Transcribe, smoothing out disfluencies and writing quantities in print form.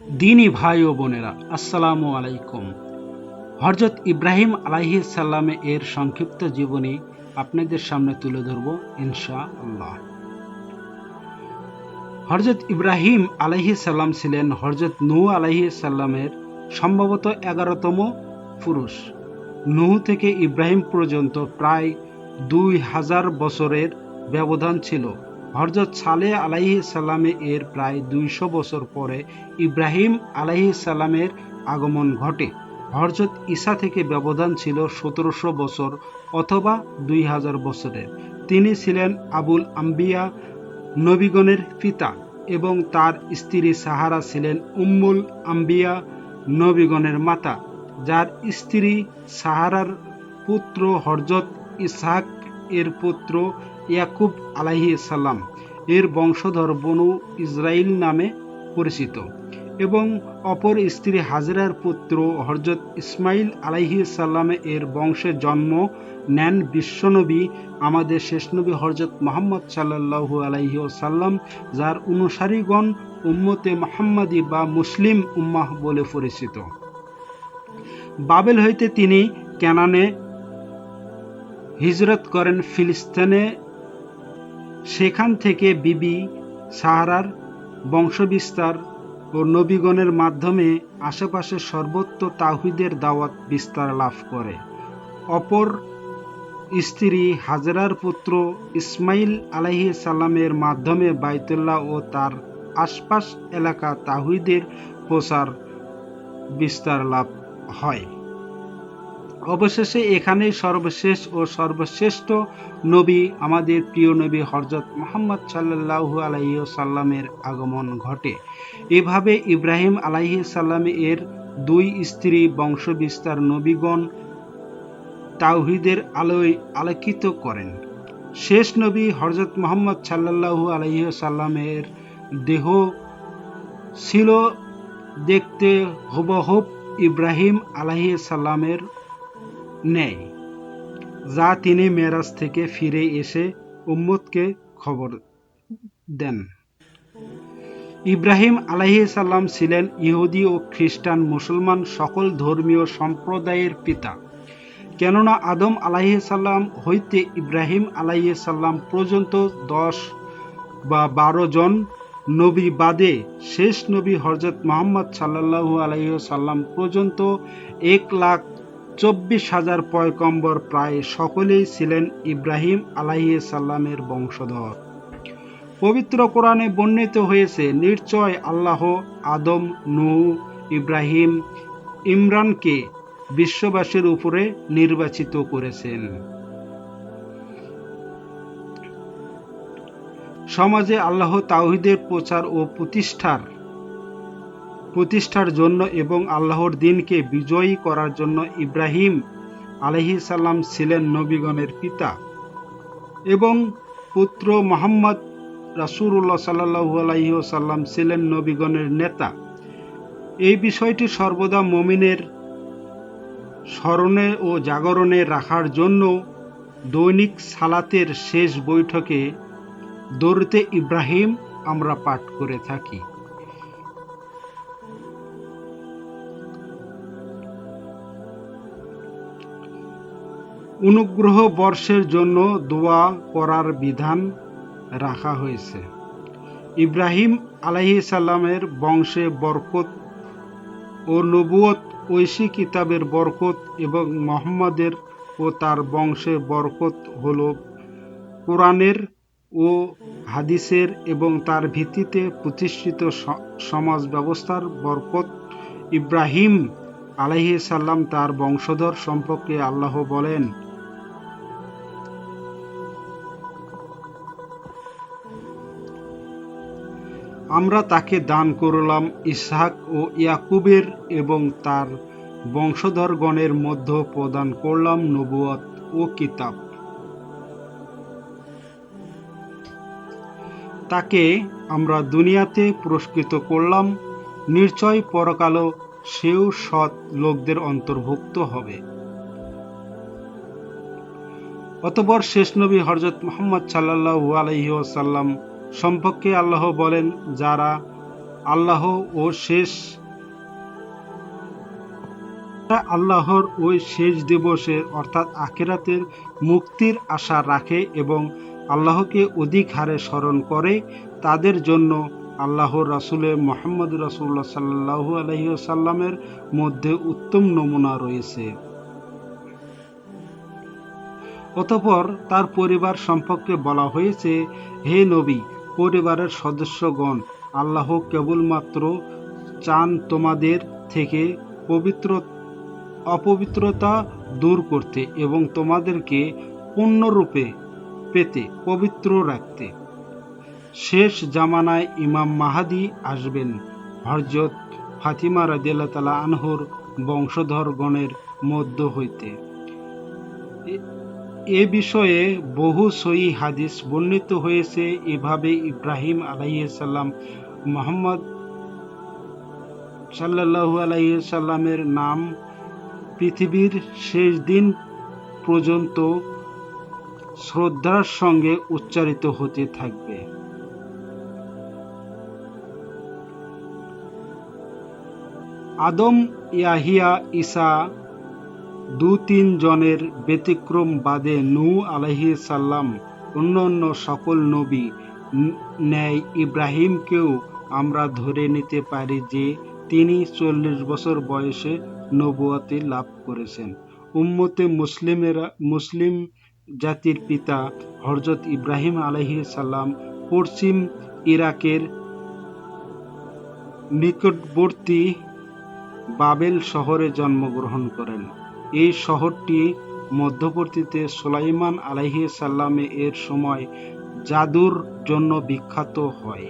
দিনী ভাই ও বোনেরা, আসসালামু আলাইকুম। হযরত ইব্রাহিম আলাইহিস সালাম এর সংক্ষিপ্ত জীবনী আপনাদের সামনে তুলে ধরব ইনশাআল্লাহ। হযরত ইব্রাহিম আলাইহিস সালাম ছিলেন হযরত নূহ আলাইহিস সালামের সম্ভবত 11তম পুরুষ। নূহ থেকে ইব্রাহিম পর্যন্ত প্রায় 2000 বছরের ব্যবধান ছিল। হযরত সালেহ আলাইহিস সালাম এর প্রায় 200 বছর পরে ইব্রাহিম আলাইহিস সালামের আগমন ঘটে। হযরত ঈসা থেকে ব্যবধান ছিল 1700 বছর অথবা 2000 বছরের। তিনি ছিলেন আবুল আম্বিয়া, নবীগণের পিতা, এবং তার স্ত্রী সাহারা ছিলেন উম্মুল আম্বিয়া, নবীগণের মাতা, যার স্ত্রী সাহারার পুত্র হযরত ইসহাক এর পুত্র ইয়াকুব আলাইহিস সালাম এর বংশধর বনু ইসরাইল নামে পরিচিত, এবং অপর স্ত্রী হাজেরার পুত্র হযরত ইসমাইল আলাইহিস সালাম এর বংশে জন্ম নেন বিশ্বনবী, আমাদের শেষ নবী হযরত মুহাম্মদ সাল্লাল্লাহু আলাইহি ওয়াসাল্লাম, যার অনুসারীগণ উম্মতে মুহাম্মাদি বা মুসলিম উম্মাহ বলে পরিচিত। বাবেল হইতে তিনি কেনানে হিজরত করেন ফিলিস্তিনে। সেখান থেকে বিবি সাহারার বংশবিস্তার ও নবীগণের মাধ্যমে আশেপাশে সর্বত্র তাওহীদের দাওয়াত বিস্তার লাভ করে। অপর স্ত্রী হাজেরার পুত্র ইসমাইল আলাইহিস সালামের মাধ্যমে বাইতুল্লাহ ও তার আশপাশ এলাকা তাওহীদের প্রচার বিস্তার লাভ হয়। অবশেষে এখানেই সর্বশেষ ও সর্বশ্রেষ্ঠ নবী, আমাদের প্রিয় নবী হযরত মুহাম্মদ সাল্লাল্লাহু আলাইহি ওয়াসাল্লামের আগমন ঘটে। এভাবে ইব্রাহিম আলাইহিস সালাম এর দুই স্ত্রী বংশবিস্তার নবীগণ তাওহীদের আলোয় আলোকিত করেন। শেষ নবী হযরত মুহাম্মদ সাল্লাল্লাহু আলাইহি ওয়াসাল্লামের দেহ ছিল দেখতে হুবহুব ইব্রাহিম আলাইহিস সালামের ন্যায়, যা তিনি মেরাজ থেকে ফিরে এসে উম্মতকে খবর দেন। ইব্রাহিম আলাইহিস সালাম ছিলেন ইহুদি ও খ্রিস্টান মুসলমান সকল ধর্মীয় সম্প্রদায়ের পিতা। কেননা আদম আলাইহিস সালাম হইতে ইব্রাহিম আলাইহিস সালাম পর্যন্ত 10 বা 12 জন নবী বাদে শেষ নবী হযরত মুহাম্মদ সাল্লাল্লাহু আলাইহি ওয়াসাল্লাম পর্যন্ত 1,24,000 পয়গম্বর প্রায় সকলেই ছিলেন ইব্রাহিম আলাইহিস সালামের বংশধর। পবিত্র কোরআনে বর্ণিত হয়েছে, নিশ্চয় আল্লাহ আদম, নূহ, ইব্রাহিম, ইমরানকে বিশ্ববাসীর উপরে নির্বাচিত করেছেন। সমাজে আল্লাহ তাওহীদের প্রচার ও প্রতিষ্ঠার জন্য এবং আল্লাহর দ্বীনকে বিজয়ী করার জন্য ইব্রাহিম আলাইহিস সালাম ছিলেন নবীগণের পিতা এবং পুত্র মুহাম্মদ রাসূলুল্লাহ সাল্লাল্লাহু আলাইহি ওয়াসাল্লাম ছিলেন নবীগণের নেতা। এই বিষয়টি সর্বদা মুমিনের স্মরণে ও জাগরণে রাখার জন্য দৈনিক সালাতের শেষ বৈঠকে দরুদে ইব্রাহিম আমরা পাঠ করে থাকি। অনুগ্রহ বর্ষের জন্য দোয়া করার বিধান রাখা হয়েছে। ইব্রাহিম আলাইহিস সালামের বংশে বরকত ও নবুয়ত, ঐশী কিতাবের বরকত, এবং মুহাম্মাদের ও তার বংশের বরকত হল কোরআনের ও হাদিসের এবং তার ভিত্তিতে প্রতিষ্ঠিত সমাজ ব্যবস্থার বরকত। ইব্রাহিম আলাইহিস সালাম তার বংশধর সম্পর্কে আল্লাহ বলেন, আমরা তাকে দান করলাম ইসহাক ও ইয়াকুবের এবং তার বংশধরগণের মধ্যে প্রদান করলাম নবুয়ত ও কিতাব। তাকে আমরা দুনিয়াতে পুরস্কৃত করলাম, নিশ্চয় পরকালও সেও সৎ লোকদের অন্তর্ভুক্ত হবে। অতঃপর শেষ নবী হযরত মুহাম্মদ সাল্লাল্লাহু আলাইহি ওয়াসাল্লাম সম্পর্কে আল্লাহ বলেন, যারা আল্লাহর ওই শেষ দিবসের অর্থাৎ আখিরাতের মুক্তির আশা রাখে এবং আল্লাহকে অধিক হারে স্মরণ করে, তাদের জন্য আল্লাহর রাসূলে মুহাম্মদ রাসূলুল্লাহ সাল্লাল্লাহু আলাইহি ওয়াসাল্লামের মধ্যে উত্তম নমুনা রয়েছে। অতঃপর তার পরিবার সম্পর্কে বলা হয়েছে, হে নবী, পরিবারের সদস্যগণ, আল্লাহ কেবলমাত্র চান তোমাদের থেকে অপবিত্রতা দূর করতে এবং তোমাদেরকে পূর্ণরূপে পেতে, পবিত্র রাখতে। শেষ জামানায় ইমাম মাহদী আসবেন হযরত ফাতিমা রাদিয়াল্লাহু তাআলা আনহুর বংশধরগণের মধ্য হইতে। এ বিষয়ে বহু সহিহ হাদিস বর্ণিত হয়েছে। এভাবে ইব্রাহিম আলাইহিস সালাম মুহাম্মদ সাল্লাল্লাহু আলাইহি সাল্লামের নাম পৃথিবীর শেষ দিন পর্যন্ত শ্রদ্ধার সঙ্গে উচ্চারিত হতে থাকবে। আদম, ইয়াহিয়া, ঈসা দু-তিন জনের ব্যতিক্রম বাদে নূহ আলাইহিস সালাম অন্যান্য সকল নবী ন্যায় ইব্রাহিমকেও আমরা ধরে নিতে পারি যে তিনি 40 বছর বয়সে নবুয়ত লাভ করেছেন। উম্মতে মুসলিম জাতির পিতা হযরত ইব্রাহিম আলাইহিস সালাম পশ্চিম ইরাকের নিকটবর্তী বাবেল শহরে জন্মগ্রহণ করেন। এই শহরটি মধ্যবর্তীতে সুলাইমান আলাইহিস সালাম এর সময় জাদুর জন্য বিখ্যাত হয়।